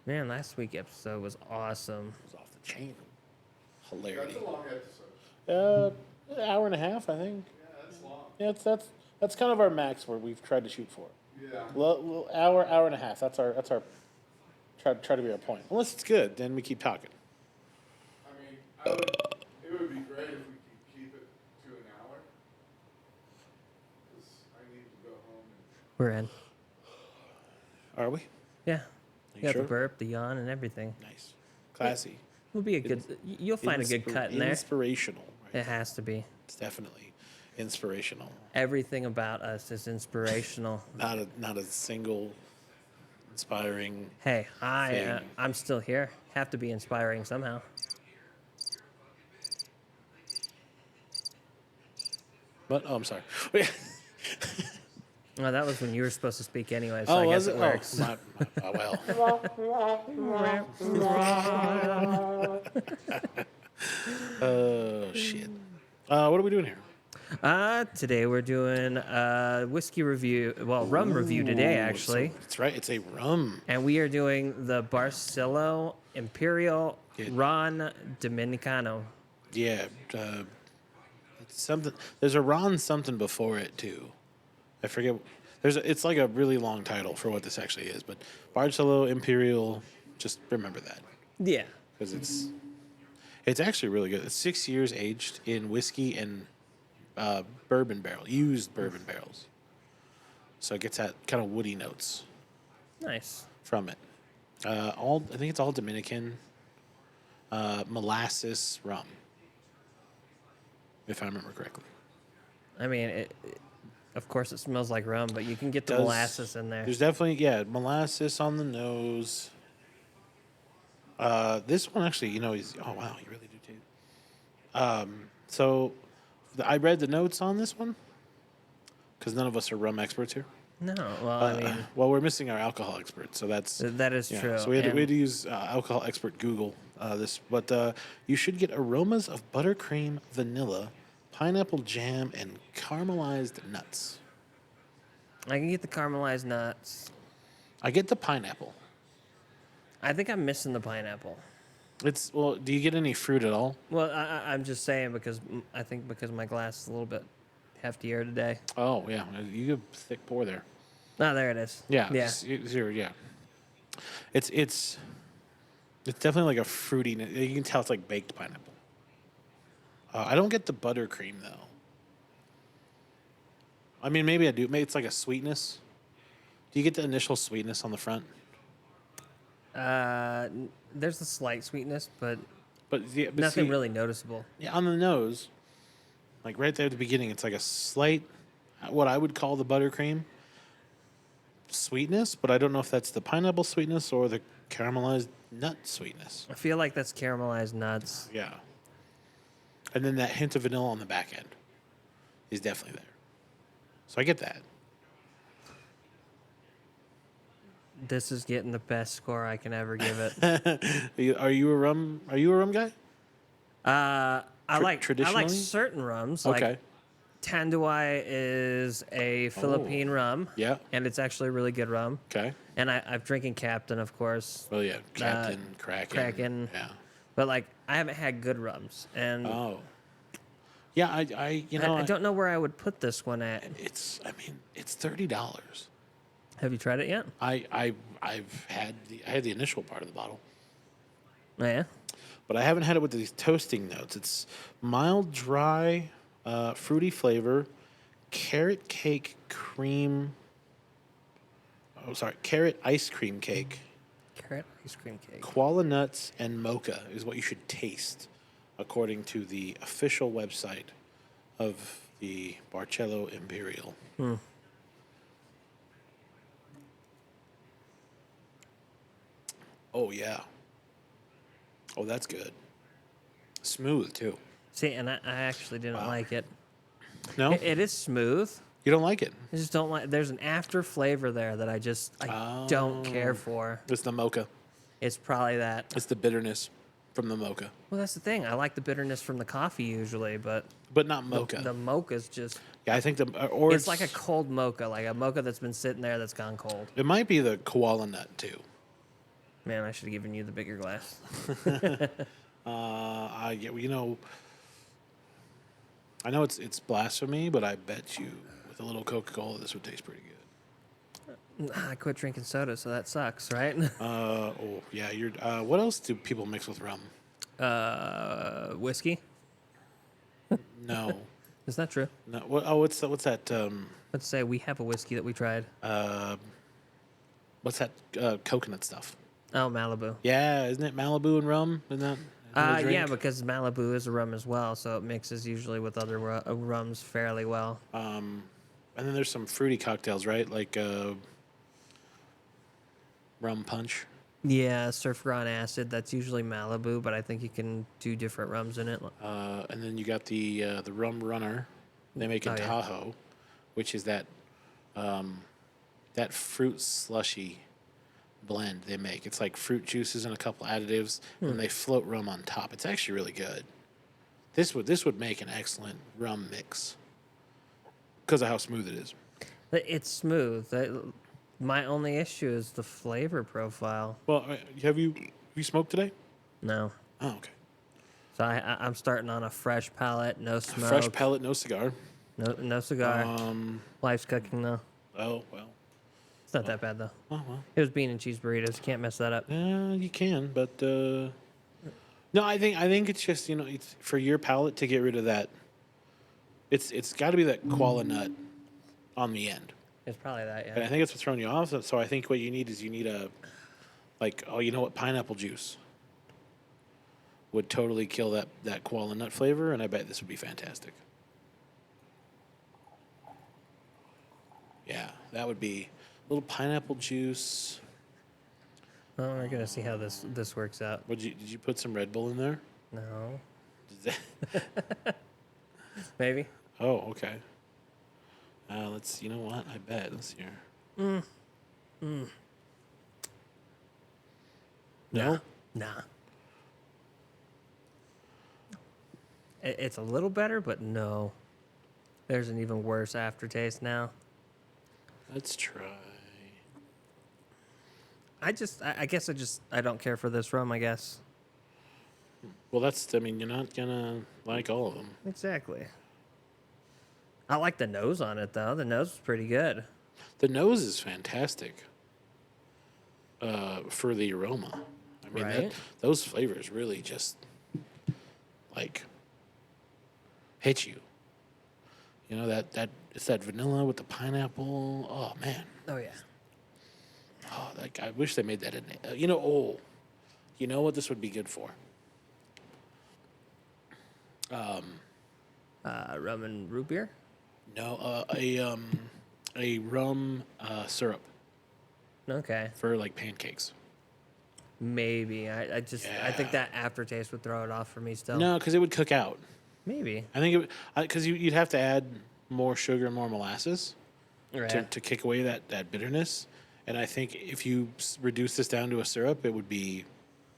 Man, last week's episode was awesome. It was off the chain. Hilarity. That's a long episode. Hour and a half, I think. Yeah, that's long. Yeah, that's kind of our max where we've tried to shoot for. Yeah. Hour and a half. That's our try to be our point. Unless it's good, then we keep talking. I mean, it would be great if we could keep it to an hour. 'Cause I need to go home and We're in. Are we? Yeah. You You got sure? the burp, the yawn, and everything. Nice, classy. Will be a good. You'll find a good cut in there. Inspirational. Right? It has to be. It's definitely inspirational. Everything about us is inspirational. Not a single inspiring. Hey, Thing. I'm still here. Have to be inspiring somehow. But I'm sorry. Well, that was when you were supposed to speak anyway, so Oh, I guess was it it? works. Oh shit. What are we doing here? Today we're doing whiskey review. Well, rum review today, actually. That's right. It's a rum. And we are doing the Barcelo Imperial Yeah. Ron Dominicano. Yeah. It's something. There's a Ron something before it too. I forget. It's like a really long title for what this actually is, but Barcelo Imperial. Just remember that Yeah. because it's actually really good. It's 6 years aged in whiskey and bourbon barrel, used bourbon barrels. So it gets that kind of woody notes Nice. from it. I think it's all Dominican molasses rum, if I remember correctly. I mean, of course it smells like rum, but you can get the Does- molasses in there. There's definitely molasses on the nose. This one actually, is oh wow, you really do too. So I read the notes on this one because none of us are rum experts here. No, well, I mean, Well, we're missing our alcohol expert, so that's that is yeah. true. So we had And to use alcohol expert Google this, but you should get aromas of buttercream, vanilla, pineapple jam, and caramelized nuts. I can get the caramelized nuts. I get the pineapple. I think I'm missing the pineapple. Do you get any fruit at all? Well, I'm just saying because I think because my glass is a little bit heftier today. Oh yeah, you have thick pour there. Oh, there it is. Yeah, Yeah. yeah. It's definitely like a fruity. You can tell it's like baked pineapple. I don't get the buttercream though. I mean, maybe I do. Maybe it's like a sweetness. Do you get the initial sweetness on the front? There's a slight sweetness, but But nothing see, really noticeable. Yeah, on the nose, like right there at the beginning, it's like a slight, what I would call the buttercream sweetness, but I don't know if that's the pineapple sweetness or the caramelized nut sweetness. I feel like that's caramelized nuts. Yeah. And then that hint of vanilla on the back end is definitely there. So I get that. This is getting the best score I can ever give it. Are you a rum guy? I like traditionally? certain rums. Okay. Like Tanduay is a Philippine rum. Yeah. And it's actually a really good rum. Okay. And I'm drinking Captain, of course. Well, yeah, Captain, Kraken. Yeah. But like I haven't had good rums, and Oh. Yeah, I don't know where I would put this one at. it's $30. Have you tried it yet? I've had the initial part of the bottle, Oh, yeah. but I haven't had it with these toasting notes. It's mild, dry, fruity flavor, carrot cake cream. Oh, sorry, carrot ice cream cake, Carrot ice cream cake. koala nuts, and mocha is what you should taste, according to the official website of the Barcelo Imperial. Oh, yeah. Oh, that's good. Smooth, too. See, and I actually didn't like it. No? It is smooth. You don't like it? I just don't like. There's an after flavor there that I don't care for. It's the mocha. It's probably that. It's the bitterness from the mocha. Well, that's the thing. I like the bitterness from the coffee usually, but But not mocha. the mocha's just. Yeah, I think or It's like a cold mocha, like a mocha that's been sitting there that's gone cold. it might be the koala nut, too. Man, I should have given you the bigger glass. You know, I know it's blasphemy, but I bet you with a little Coca-Cola, this would taste pretty good. I quit drinking soda, so that sucks, right? Oh yeah, you're. What else do people mix with rum? Whiskey? No, Is that true? no. What's that? Let's say we have a whiskey that we tried. What's that? Coconut stuff. Oh, Malibu. Yeah, isn't it Malibu and rum? Isn't that? a Yeah, drink? because Malibu is a rum as well, so it mixes usually with other rums fairly well. And then there's some fruity cocktails, right? Like rum punch. Yeah, Surf Ground Acid, that's usually Malibu, but I think you can do different rums in it. And then you got the rum runner they make in Oh, yeah. Tahoe, which is that that fruit slushy blend they make. It's like fruit juices and a couple additives, and they float rum on top. It's actually really good. This would make an excellent rum mix because of how smooth it is. It's smooth. My only issue is the flavor profile. Well, have you smoked today? No. Oh, okay. So I'm starting on a fresh palate, no smoke. Fresh pellet, no cigar. No cigar. Life's cooking, though. Oh well. It's not that bad, though. Oh well. It was bean and cheese burritos. You can't mess that up. You can, but no, I think it's just it's for your palate to get rid of that. It's got to be that koala nut on the end, It's probably that, and I yeah. think it's what's throwing you off. So I think what you need is pineapple juice would totally kill that koala nut flavor, and I bet this would be fantastic. Yeah, that would be a little pineapple juice. Well, we're going to see how this works out. Did you put some Red Bull in there? No. Did that- Maybe? Oh, okay. Let's. You know what? I bet. Let's see here. No. Nah. It's a little better, but no. There's an even worse aftertaste now. Let's try. I guess I don't care for this rum, I guess. Well, that's. I mean, you're not gonna like all of them. Exactly. I like the nose on it, though. The nose is pretty good. The nose is fantastic. For the aroma, I mean, Right. those flavors really just like hit you. You know that it's that vanilla with the pineapple. Oh man. Oh, yeah. Oh, like I wish they made that in. You know what this would be good for? Rum and root beer? No, a rum syrup Okay. for like pancakes. Maybe. I think Yeah. that aftertaste would throw it off for me still. No, because it would cook out. Maybe. I think it would because you'd have to add more sugar and more molasses Right. to kick away that bitterness. And I think if you reduce this down to a syrup, it would be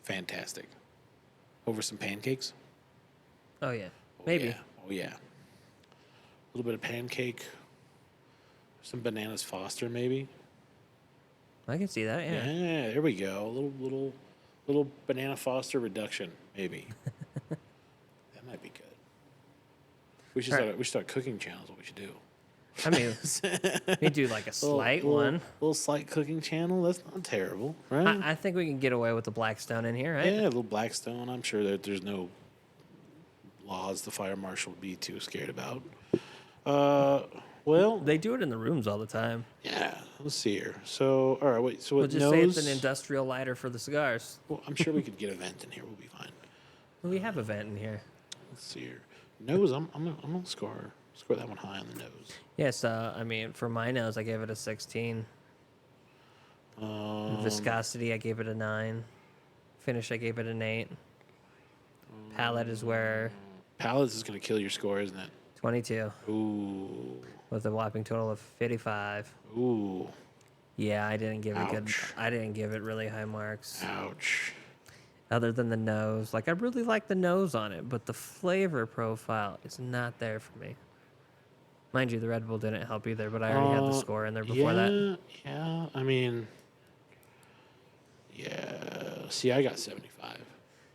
fantastic over some pancakes. Oh, yeah. Oh, Maybe. Yeah. Oh yeah. A little bit of pancake, some bananas Foster maybe. I can see that, yeah. Yeah, there we go. A little banana Foster reduction, maybe. That might be good. We should All right. start cooking channels. What we should do? I mean, we do like a slight one. Little slight cooking channel. That's not terrible, right? I think we can get away with the Blackstone in here, right? Yeah, a little Blackstone. I'm sure that there's no laws the fire marshal would be too scared about. Well, They do it in the rooms all the time. yeah. Let's see here. So, all right, wait. So We'll it just say it's knows. an industrial lighter for the cigars. Well, I'm sure we could get a vent in here. We'll be fine. We have a vent in here. Let's see here. Nose. I'm gonna score that one high on the nose. Yes, I mean, for my nose, I gave it a 16. Viscosity, I gave it a 9. Finish, I gave it an 8. Palette is where Palace is gonna kill your score, isn't it? 22 Ooh. with a whopping total of 55. Ooh. Yeah, I didn't give it good. Ouch. I didn't give it really high marks. Ouch. Other than the nose, like I really like the nose on it, but the flavor profile is not there for me. Mind you, the Red Bull didn't help either, but I already had the score in there before that. Yeah. I mean, yeah. See, I got 75.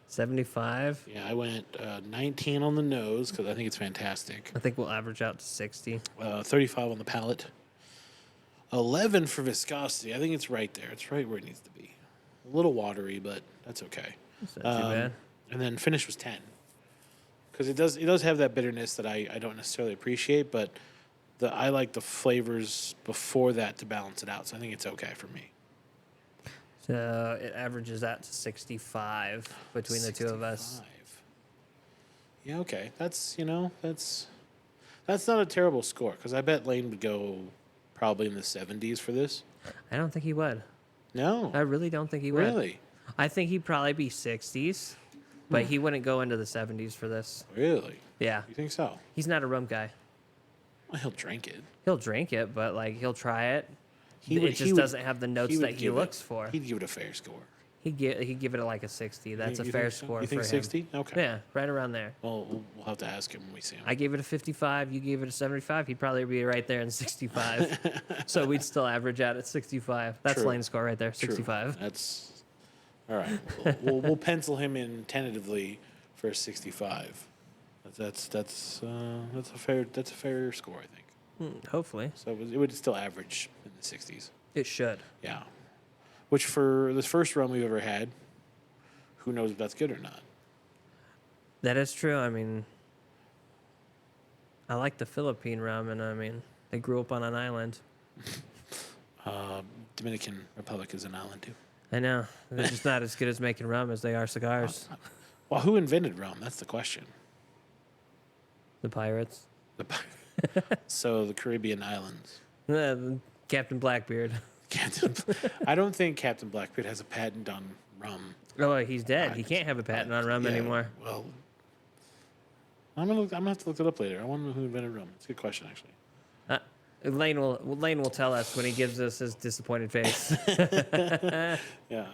75. Yeah, I went 19 on the nose because I think it's fantastic. I think we'll average out to 60. 35 on the palate. 11 for viscosity. I think it's right there. It's right where it needs to be. A little watery, but that's okay. That's not too bad. And then finish was 10. Because it does have that bitterness that I don't necessarily appreciate, but I like the flavors before that to balance it out. So I think it's okay for me. So it averages out to 65 between the two of us. 65. Yeah, okay. That's not a terrible score because I bet Lane would go probably in the 70s for this. I don't think he would. No. I really don't think he would. Really? I think he'd probably be 60s, but he wouldn't go into the 70s for this. Really? Yeah. You think so? He's not a rum guy. Well, he'll drink it. He'll drink it, but like he'll try it. He would- It he just would- doesn't have the notes would that he give looks it, for. He'd give it a fair score. He'd give it like a 60. That's a You fair think so? score You for think him. 60? Okay. Yeah, right around there. Well, we'll have to ask him when we see him. I gave it a 55. You gave it a 75. He'd probably be right there in 65. So we'd still average out at 65. That's True. Lane's score right there, True. 65. That's all right. We'll pencil him in tentatively for a 65. That's a fair score, I think. Hopefully. So it would still average in the 60s. It should. Yeah. Which for this first rum we've ever had, who knows if that's good or not? That is true. I mean, I like the Philippine rum, and I mean, they grew up on an island. Dominican Republic is an island too. I know. They're just not as good as making rum as they are cigars. Well, who invented rum? That's the question. The pirates. So the Caribbean islands. Captain Blackbeard. I don't think Captain Blackbeard has a patent on rum. Oh, he's dead. He can't have a patent on rum Yeah, anymore. Well, I'm gonna have to look it up later. I want to know who invented rum. It's a good question, actually. Lane will tell us when he gives us his disappointed face. Yeah,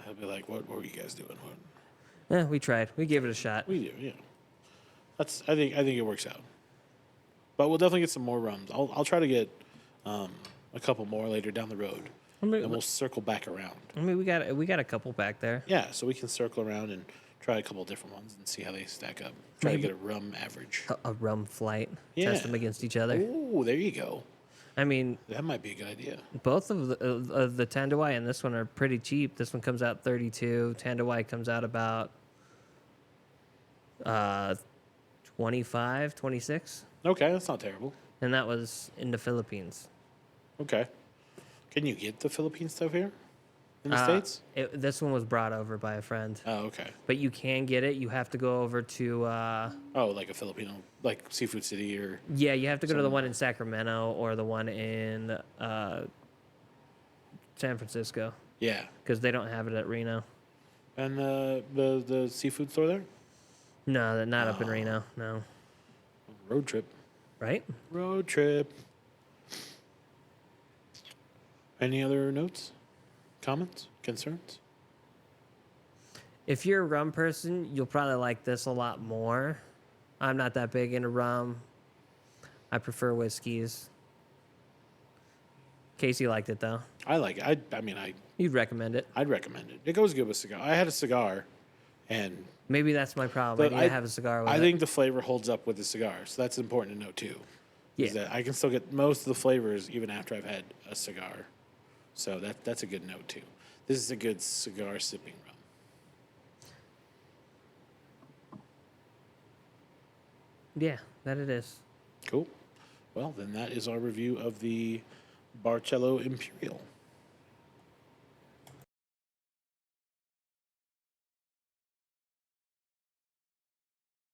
he'll be like, "What were you guys doing?" We tried. We gave it a shot. We do, yeah. I think it works out. But we'll definitely get some more rums. I'll try to get a couple more later down the road, and we'll circle back around. I mean, we got a couple back there. Yeah, so we can circle around and try a couple different ones and see how they stack up. Try to get a rum average. A rum flight. Yeah. Test them against each other. Ooh, there you go. I mean, That might be a good idea. both of the Tandawai and this one are pretty cheap. This one comes out 32. Tandawai comes out about 25, 26. Okay, that's not terrible. And that was in the Philippines. Okay. Can you get the Philippine stuff here in the States? This one was brought over by a friend. Oh, okay. But you can get it. You have to go over to, Oh, like a Filipino, like Seafood City or... yeah, you have to go to the one in Sacramento or the one in San Francisco Yeah. because they don't have it at Reno. And the seafood store there? No, they're not up in Reno. No. Road trip. Right? Road trip. Any other notes? Comments? Concerns? If you're a rum person, you'll probably like this a lot more. I'm not that big into rum. I prefer whiskeys. Casey liked it though. I like it. You'd recommend it. I'd recommend it. It goes good with cigar. I had a cigar, and Maybe that's my problem. But I need to have a cigar with I it. think the flavor holds up with the cigar, so that's important to know too. Is Yeah. that I can still get most of the flavors even after I've had a cigar, so that's a good note too. This is a good cigar sipping rum. Yeah, that it is. Cool. Well, then that is our review of the Barcelo Imperial.